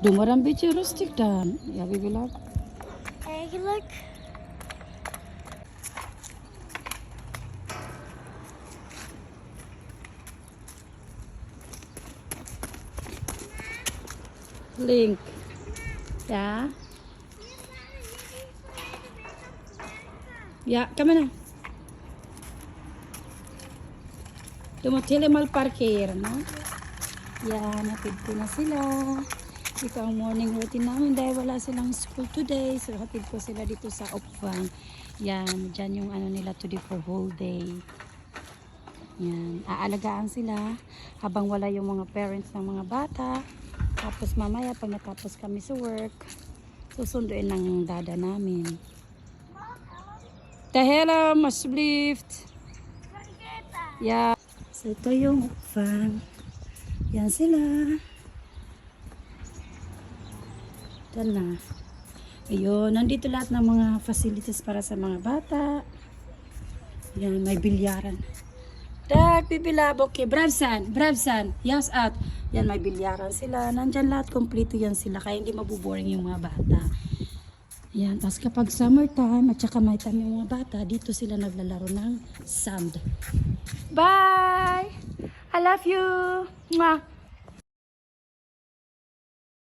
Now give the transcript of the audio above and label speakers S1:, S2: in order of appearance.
S1: Du maar een beetje rustig dan. Ja, wie wil dat?
S2: Eigenlijk.
S1: Link. Ja? Ja, kom maar. Du moet helemaal parkeren, no? Yan, hatid ko na sila. Ito ang morning routine namin dahil wala silang school today. So, hatid ko sila dito sa Opvang. Yan, dyan yung ano nila today for whole day. Yan, aalagaan sila habang wala yung mga parents ng mga bata. Tapos mamaya pag natapos kami sa work, susunduin ng dada namin. Tahela, masblift. Yeah. So ito yung Opvang. Yan sila. Ito na. Ayun, nandito lahat ng mga facilities para sa mga bata. Yan, may bilyaran. Tak, pibilabok ke. Bravsan, bravsan. Yes, at. Yan, may bilyaran sila. Nandyan lahat, kompleto yan sila. Kaya hindi mabuboring yung mga bata. Yan, tapos kapag summertime at saka may time yung mga bata, dito sila naglalaro ng sand. Bye! I love you! Mwah!